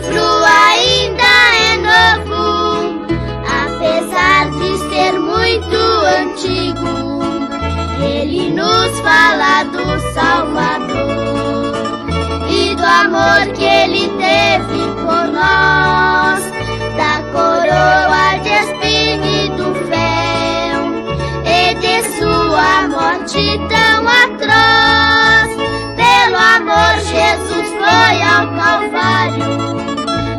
livro ainda é novo, apesar de ser muito antigo. Ele nos fala do Salvador e do amor que Ele teve por nós, da coroa de espinho e do fel, e de sua morte tão atroz. Pelo amor Jesus foi ao Calvário,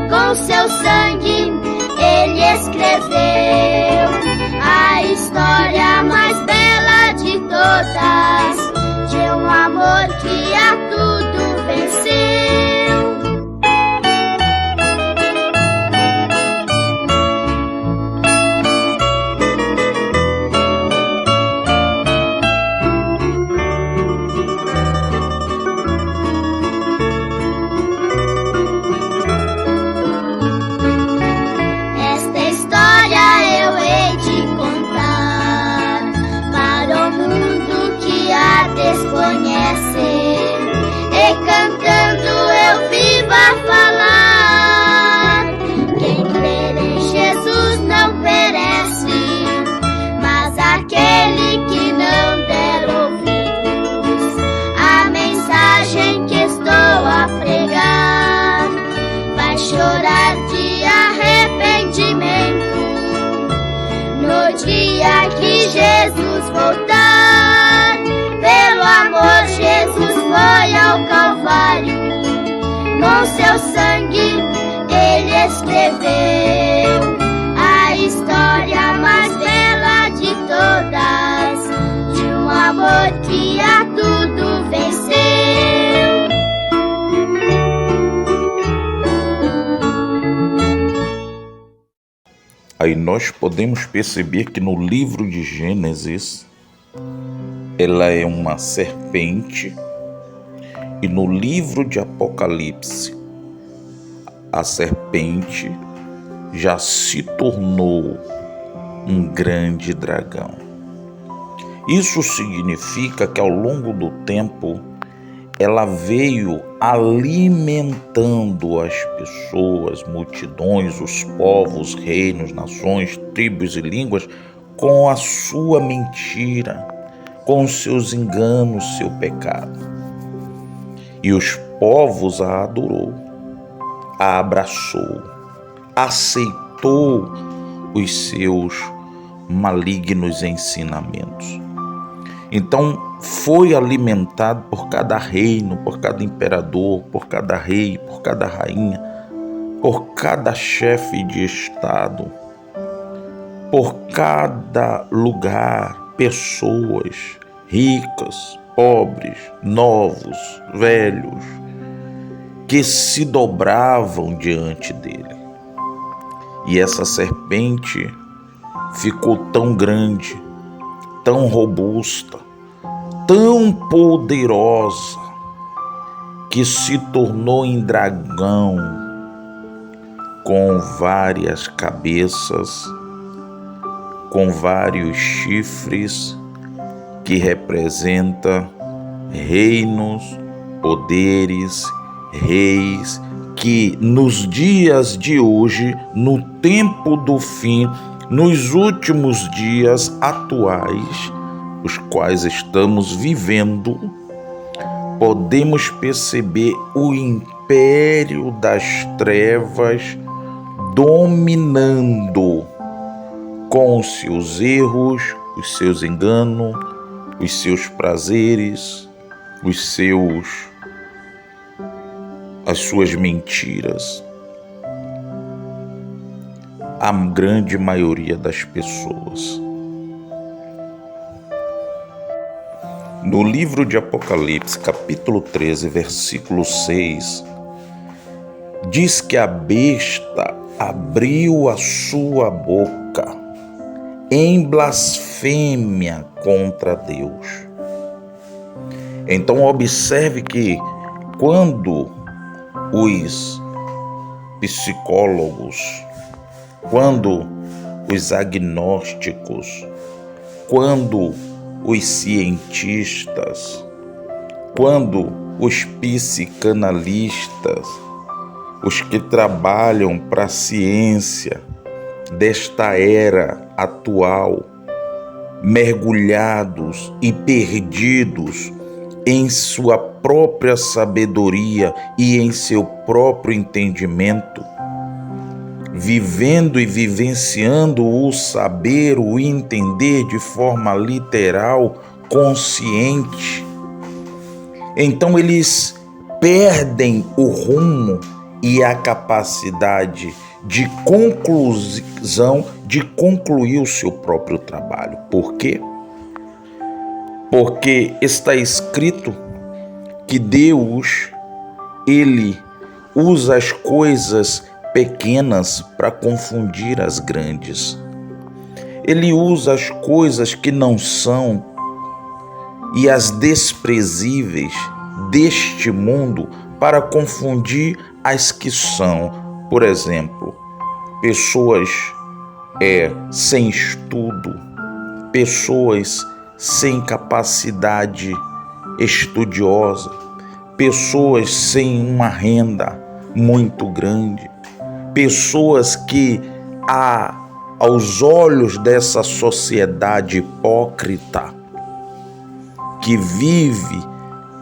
com seu sangue Ele escreveu a história mais bela de todas, de um amor que a tudo venceu. E cantando eu vivo a falar. Quem crer em Jesus não perece, mas aquele que não der ouvidos à mensagem que estou a pregar, vai chorar de arrependimento no dia que Jesus voltar. Pelo amor Jesus foi ao Calvário, com seu sangue Ele escreveu a história mais bela de todas, de um amor que a tudo venceu. Aí nós podemos perceber que no livro de Gênesis ela é uma serpente, e no livro de Apocalipse a serpente já se tornou um grande dragão. Isso significa que ao longo do tempo ela veio alimentando as pessoas, multidões, os povos, reinos, nações, tribos e línguas com a sua mentira, com seus enganos, seu pecado. E os povos a adorou, a abraçou, aceitou os seus malignos ensinamentos. Então foi alimentado por cada reino, por cada imperador, por cada rei, por cada rainha, por cada chefe de estado, por cada lugar, pessoas ricas, pobres, novos, velhos, que se dobravam diante dele. E essa serpente ficou tão grande, tão robusta, tão poderosa, que se tornou em dragão, com várias cabeças, com vários chifres, que representa reinos, poderes, reis, que nos dias de hoje, no tempo do fim, nos últimos dias atuais, os quais estamos vivendo, podemos perceber o império das trevas dominando com os seus erros, os seus enganos, os seus prazeres, as suas mentiras. A grande maioria das pessoas. No livro de Apocalipse, capítulo 13, versículo 6, diz que a besta abriu a sua boca em blasfêmia contra Deus. Então observe que quando os psicólogos, quando os agnósticos, quando os cientistas, quando os psicanalistas, os que trabalham para a ciência desta era atual, mergulhados e perdidos em sua própria sabedoria e em seu próprio entendimento, vivendo e vivenciando o saber, o entender de forma literal, consciente. Então eles perdem o rumo e a capacidade de conclusão, de concluir o seu próprio trabalho. Por quê? Porque está escrito que Deus, Ele usa as coisas pequenas para confundir as grandes. Ele usa as coisas que não são e as desprezíveis deste mundo para confundir as que são. Por exemplo, pessoas sem estudo, pessoas sem capacidade estudiosa, pessoas sem uma renda muito grande, pessoas que, aos olhos dessa sociedade hipócrita, que vive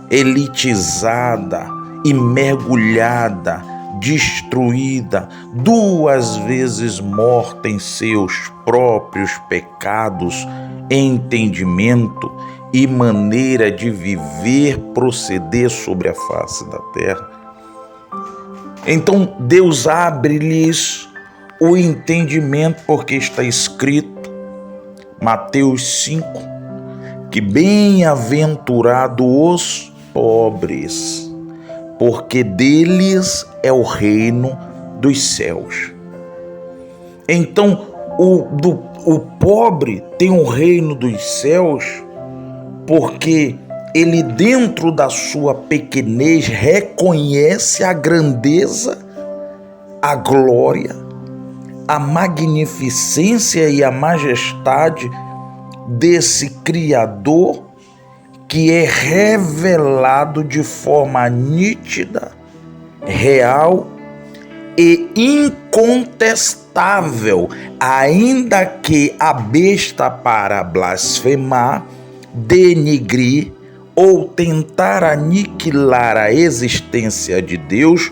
elitizada e mergulhada, destruída, 2 vezes morta em seus próprios pecados, entendimento e maneira de viver, proceder sobre a face da terra. Então Deus abre-lhes o entendimento, porque está escrito, Mateus 5, que bem-aventurados os pobres, porque deles é o reino dos céus. Então o pobre tem o reino dos céus porque ele, dentro da sua pequenez, reconhece a grandeza, a glória, a magnificência e a majestade desse Criador que é revelado de forma nítida, real e incontestável, ainda que a besta, para blasfemar, denigrir ou tentar aniquilar a existência de Deus,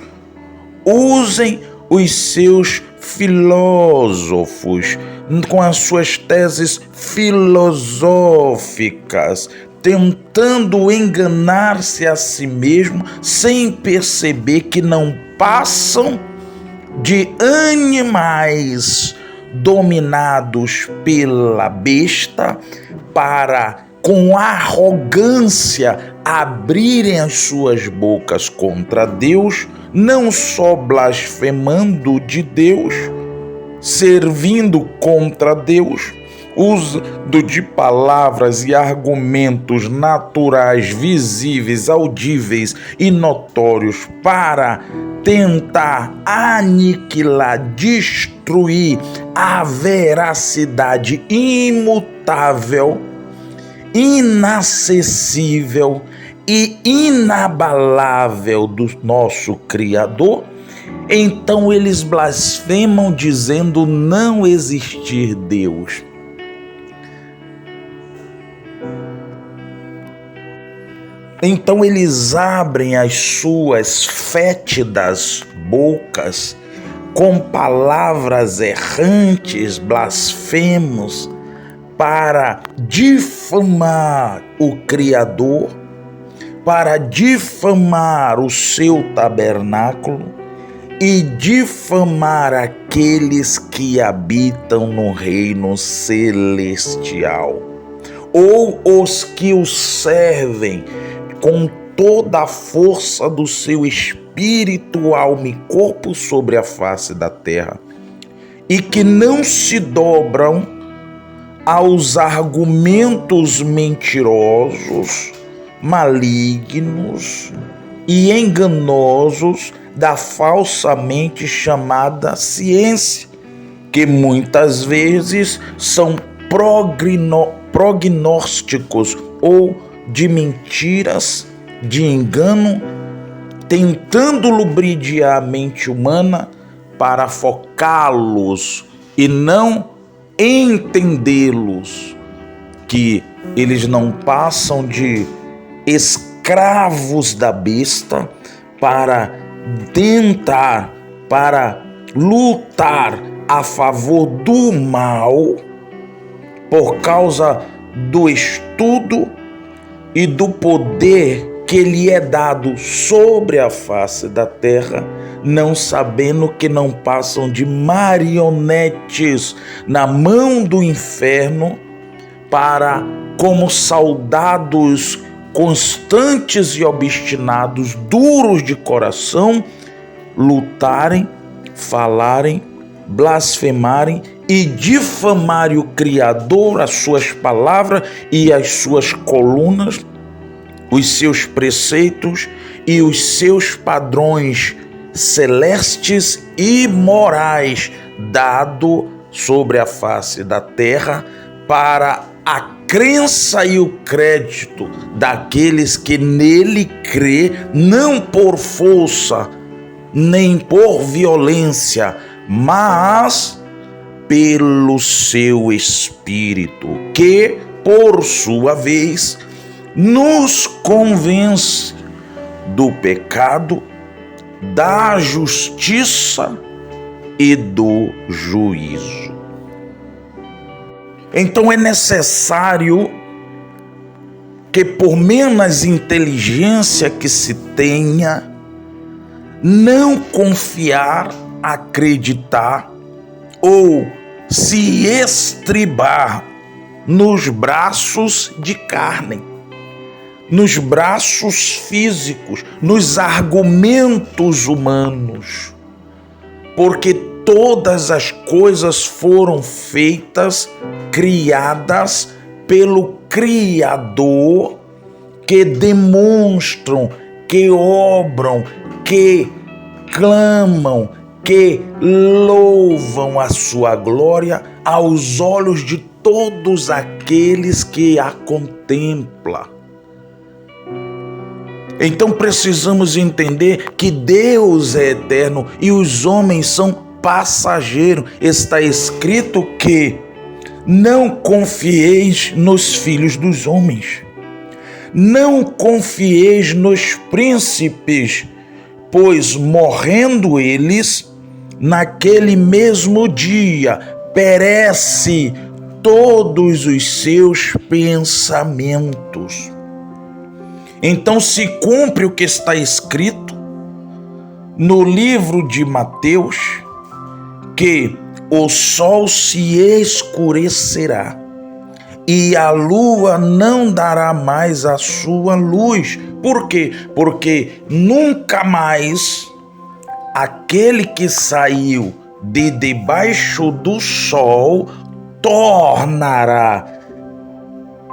usem os seus filósofos com as suas teses filosóficas, tentando enganar-se a si mesmo sem perceber que não passam de animais dominados pela besta para, com arrogância, abrirem as suas bocas contra Deus, não só blasfemando de Deus, servindo contra Deus, usando de palavras e argumentos naturais, visíveis, audíveis e notórios para tentar aniquilar, destruir a veracidade imutável, inacessível e inabalável do nosso Criador. Então eles blasfemam dizendo não existir Deus. Então eles abrem as suas fétidas bocas com palavras errantes, blasfemos, para difamar o Criador, para difamar o seu tabernáculo e difamar aqueles que habitam no reino celestial, ou os que o servem com toda a força do seu espírito, alma e corpo sobre a face da terra, e que não se dobram aos argumentos mentirosos, malignos e enganosos da falsamente chamada ciência, que muitas vezes são prognósticos ou de mentiras, de engano, tentando lubridiar a mente humana para focá-los e não entendê-los, que eles não passam de escravos da besta para lutar a favor do mal por causa do estudo e do poder que lhe é dado sobre a face da terra, não sabendo que não passam de marionetes na mão do inferno para, como soldados constantes e obstinados, duros de coração, lutarem, falarem, blasfemarem e difamarem o Criador, as suas palavras e as suas colunas, os seus preceitos e os seus padrões celestes e morais dado sobre a face da terra para a crença e o crédito daqueles que nele crê, não por força nem por violência, mas pelo seu Espírito, que, por sua vez, nos convence do pecado, da justiça e do juízo. Então é necessário que, por menos inteligência que se tenha, não confiar, acreditar ou se estribar nos braços de carne, nos braços físicos, nos argumentos humanos, porque todas as coisas foram feitas, criadas pelo Criador, que demonstram, que obram, que clamam, que louvam a sua glória aos olhos de todos aqueles que a contemplam. Então precisamos entender que Deus é eterno e os homens são passageiros. Está escrito que não confieis nos filhos dos homens, não confieis nos príncipes, pois morrendo eles, naquele mesmo dia, perece todos os seus pensamentos. Então se cumpre o que está escrito no livro de Mateus, que o sol se escurecerá e a lua não dará mais a sua luz. Por quê? Porque nunca mais aquele que saiu de debaixo do sol tornará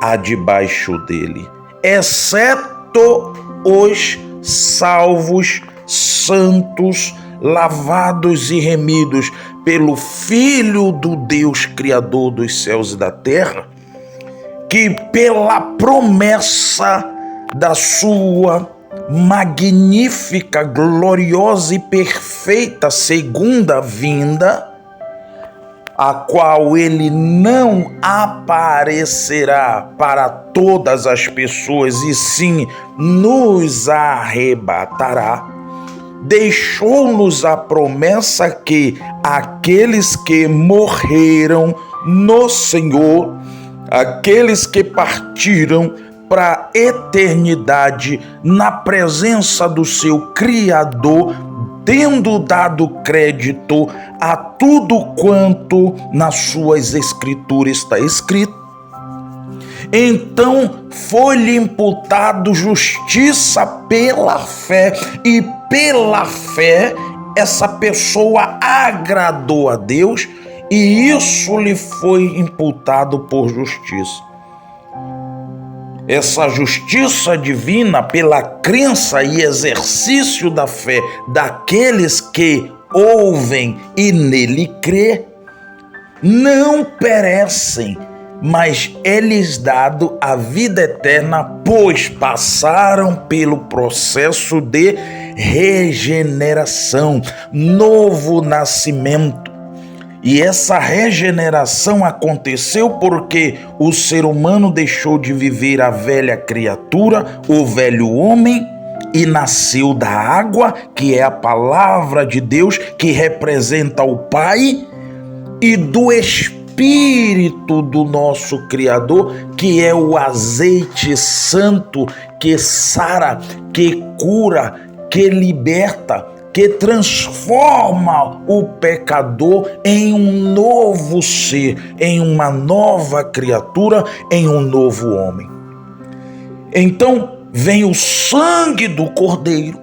a debaixo dele, exceto os salvos, santos, lavados e remidos pelo Filho do Deus Criador dos céus e da terra, que pela promessa da sua magnífica, gloriosa e perfeita segunda vinda, a qual ele não aparecerá para todas as pessoas, e sim nos arrebatará, deixou-nos a promessa que aqueles que morreram no Senhor, aqueles que partiram para a eternidade na presença do seu Criador, tendo dado crédito a tudo quanto nas suas escrituras está escrito, então foi-lhe imputado justiça pela fé, e pela fé essa pessoa agradou a Deus, e isso lhe foi imputado por justiça. Essa justiça divina, pela crença e exercício da fé daqueles que ouvem e nele crê, não perecem, mas é-lhes dado a vida eterna, pois passaram pelo processo de regeneração, novo nascimento. E essa regeneração aconteceu porque o ser humano deixou de viver a velha criatura, o velho homem, e nasceu da água, que é a palavra de Deus, que representa o Pai, e do Espírito do nosso Criador, que é o azeite santo, que sara, que cura, que liberta, que transforma o pecador em um novo ser, em uma nova criatura, em um novo homem. Então vem o sangue do Cordeiro,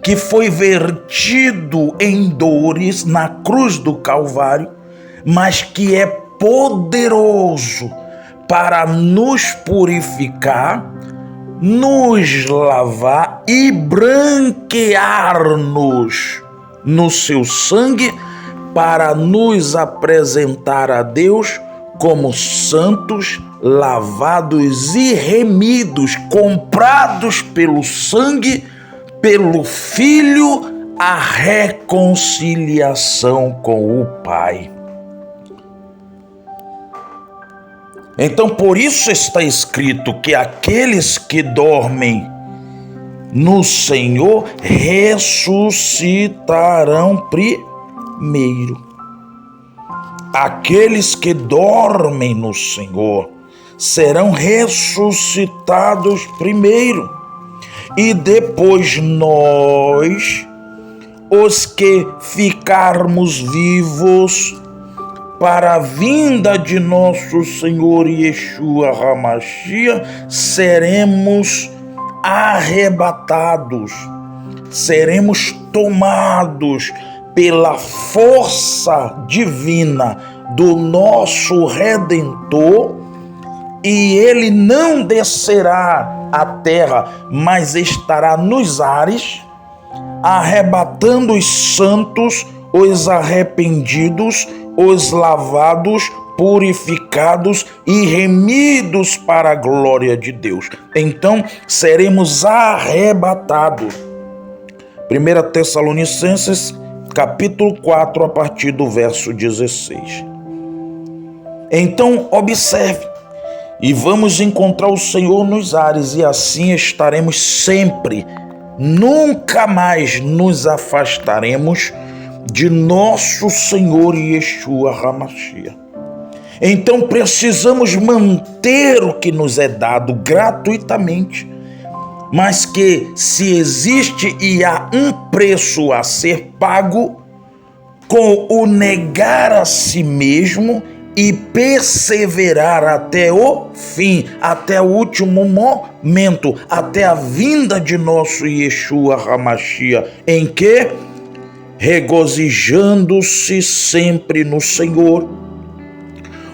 que foi vertido em dores na cruz do Calvário, mas que é poderoso para nos purificar, nos lavar e branquear-nos no seu sangue, para nos apresentar a Deus como santos, lavados e remidos, comprados pelo sangue, pelo Filho, a reconciliação com o Pai. Então, por isso está escrito que aqueles que dormem no Senhor ressuscitarão primeiro. Aqueles que dormem no Senhor serão ressuscitados primeiro. E depois nós, os que ficarmos vivos para a vinda de nosso Senhor Yeshua HaMashiach, seremos arrebatados, seremos tomados pela força divina do nosso Redentor, e ele não descerá à terra, mas estará nos ares, arrebatando os santos, os arrependidos, os lavados, purificados e remidos para a glória de Deus. Então seremos arrebatados. 1 Tessalonicenses, capítulo 4, a partir do verso 16. Então observe, e vamos encontrar o Senhor nos ares, e assim estaremos sempre, nunca mais nos afastaremos de nosso Senhor Yeshua HaMashiach. Então precisamos manter o que nos é dado gratuitamente, mas que se existe e há um preço a ser pago, com o negar a si mesmo e perseverar até o fim, até o último momento, até a vinda de nosso Yeshua HaMashiach, em que regozijando-se sempre no Senhor,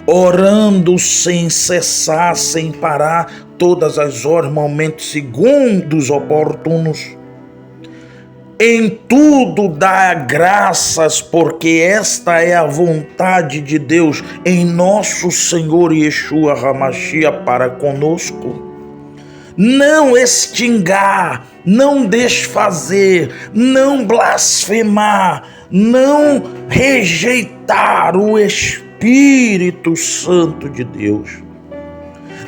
orando sem cessar, sem parar, todas as horas, momentos, segundos oportunos. Em tudo dá graças, porque esta é a vontade de Deus em nosso Senhor Yeshua HaMashiach para conosco. Não extinguir, não desfazer, não blasfemar, não rejeitar o Espírito Santo de Deus.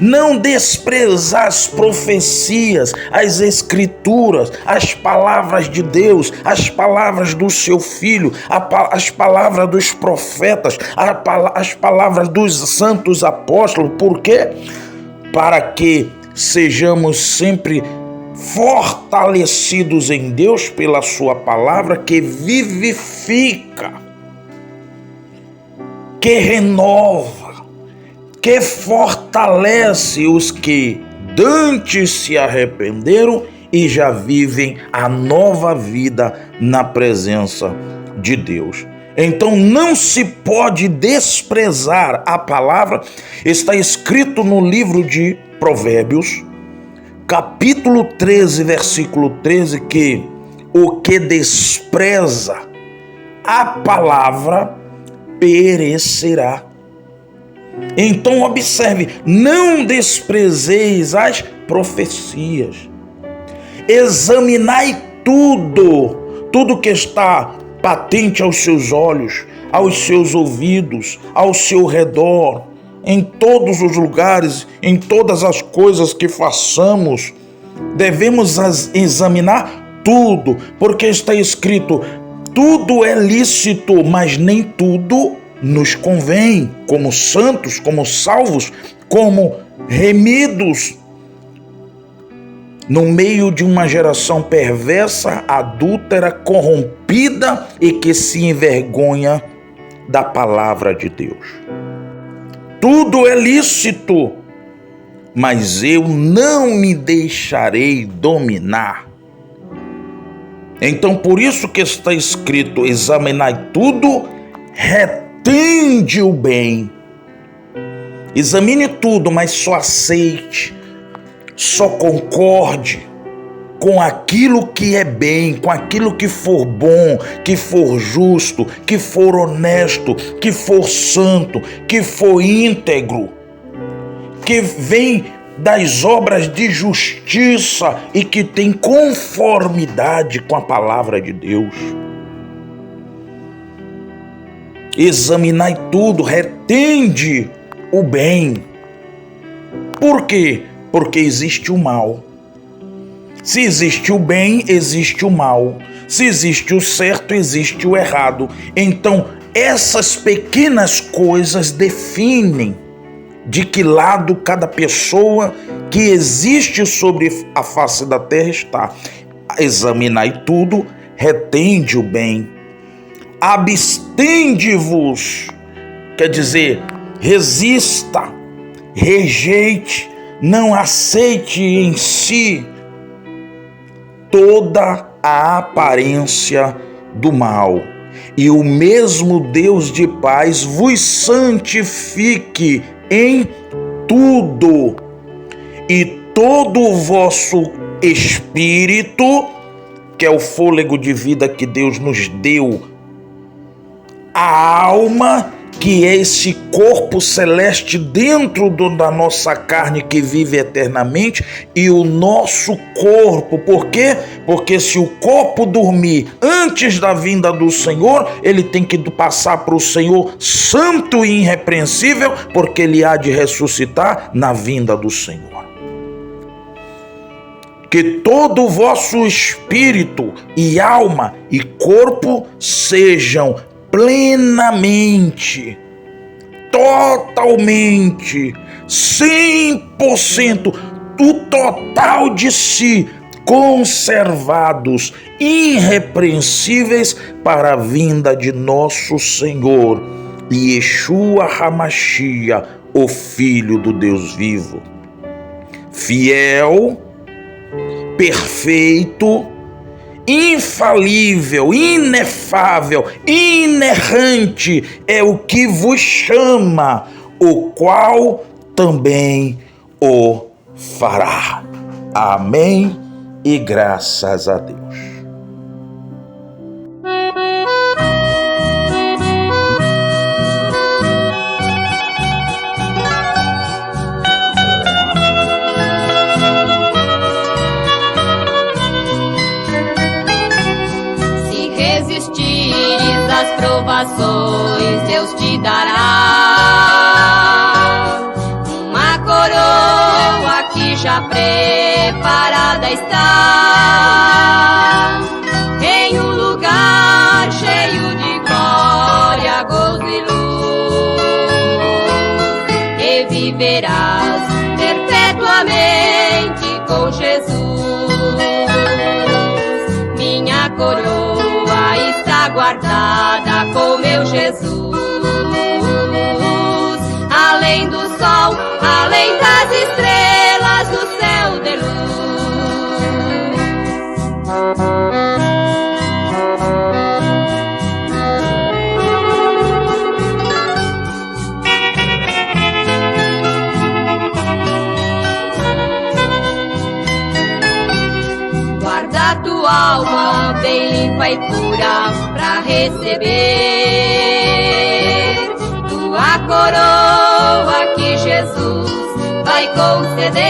Não desprezar as profecias, as escrituras, as palavras de Deus, as palavras do seu Filho, as palavras dos profetas, as palavras dos santos apóstolos. Por quê? Para que sejamos sempre fortalecidos em Deus pela sua palavra, que vivifica, que renova, que fortalece os que dantes se arrependeram e já vivem a nova vida na presença de Deus. Então não se pode desprezar a palavra. Está escrito no livro de Provérbios, capítulo 13, versículo 13, que o que despreza a palavra perecerá. Então observe, não desprezeis as profecias. Examinai tudo que está patente aos seus olhos, aos seus ouvidos, ao seu redor, em todos os lugares, em todas as coisas que façamos. Devemos examinar tudo, porque está escrito: tudo é lícito, mas nem tudo nos convém, como santos, como salvos, como remidos. No meio de uma geração perversa, adúltera, corrompida e que se envergonha da palavra de Deus. Tudo é lícito, mas eu não me deixarei dominar. Então, por isso que está escrito: examinai tudo, retende o bem. Examine tudo, mas só aceite, só concorde com aquilo que é bem, com aquilo que for bom, que for justo, que for honesto, que for santo, que for íntegro, que vem das obras de justiça e que tem conformidade com a palavra de Deus. Examinai tudo, retende o bem. Por quê? Porque existe o mal. Se existe o bem, existe o mal. Se existe o certo, existe o errado. Então, essas pequenas coisas definem de que lado cada pessoa que existe sobre a face da terra está. Examinai tudo, retende o bem. Abstende-vos, quer dizer, resista, rejeite, não aceite em si toda a aparência do mal. E o mesmo Deus de paz vos santifique em tudo, e todo o vosso espírito, que é o fôlego de vida que Deus nos deu, a alma, que é esse corpo celeste dentro da nossa carne que vive eternamente, e o nosso corpo. Por quê? Porque se o corpo dormir antes da vinda do Senhor, ele tem que passar para o Senhor santo e irrepreensível, porque ele há de ressuscitar na vinda do Senhor. Que todo o vosso espírito e alma e corpo sejam plenamente, totalmente, 100%, o total de si, conservados, irrepreensíveis para a vinda de nosso Senhor, Yeshua HaMashiach, o Filho do Deus vivo. Fiel, perfeito, infalível, inefável, inerrante é o que vos chama, o qual também o fará. Amém e graças a Deus. Provações Deus te dará, uma coroa que já preparada está, em um lugar cheio de glória, gozo e luz, e viverás perpetuamente com Jesus. Minha coroa está guardada com meu Jesus, além do sol, além das estrelas do céu de luz. Guarda tua alma bem limpa e pura pra receber tua coroa vai conceder.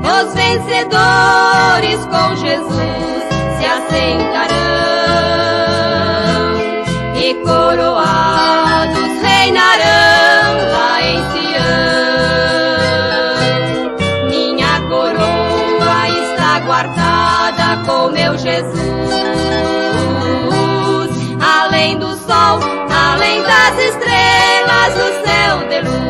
Os vencedores com Jesus se assentarão e coroados reinarão lá em Sião. Minha coroa está guardada com meu Jesus, além do sol, além das estrelas do céu de luz.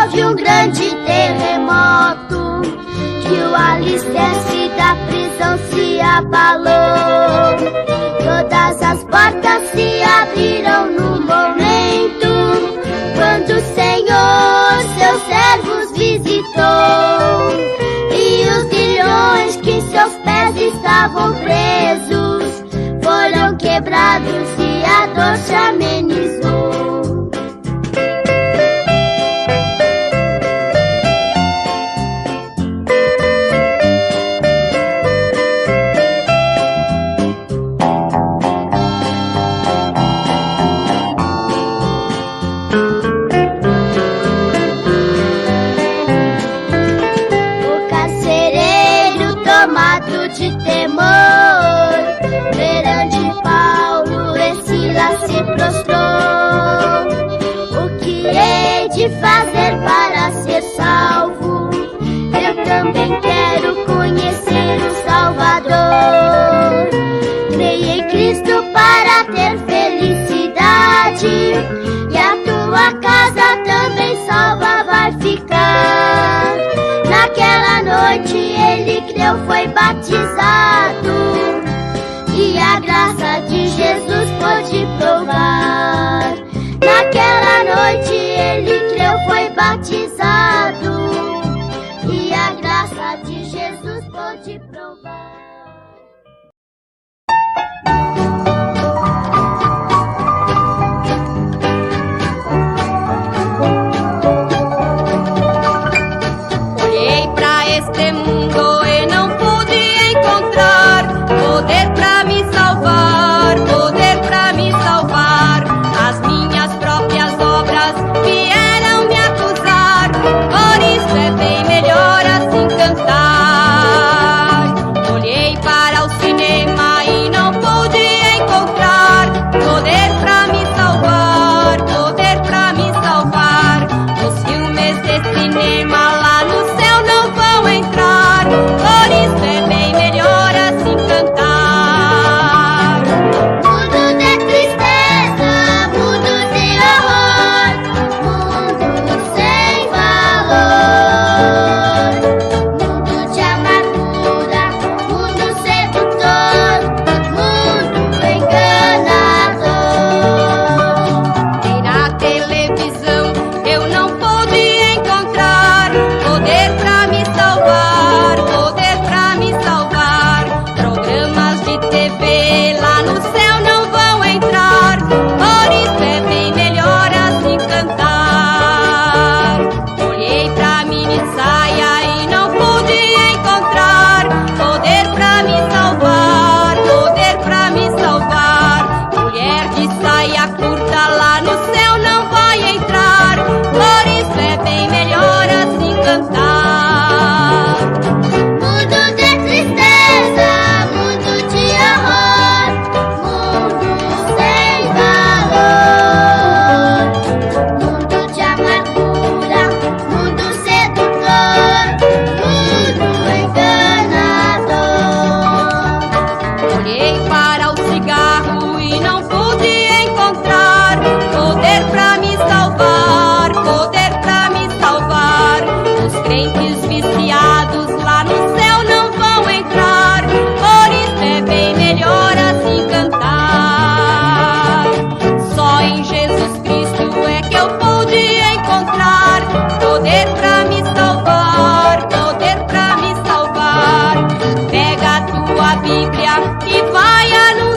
Houve um grande terremoto, que o alicerce da prisão se abalou. Todas as portas se abriram no momento, quando o Senhor seus servos visitou. E os grilhões que em seus pés estavam presos foram quebrados e a dor se amenizou. De temor, perante Paulo e Silas se prostrou. O que hei de fazer para ser salvo? Eu também quero conhecer o Salvador. Creia em Cristo para ter felicidade, e a tua casa também salva vai ficar. Naquela noite ele creu, foi batizado, e a graça de Jesus pôde provar. Naquela noite ele creu, foi batizado, e a graça de Jesus pôde provar. Olhei pra este mundo e não pude encontrar glória e vai anunciar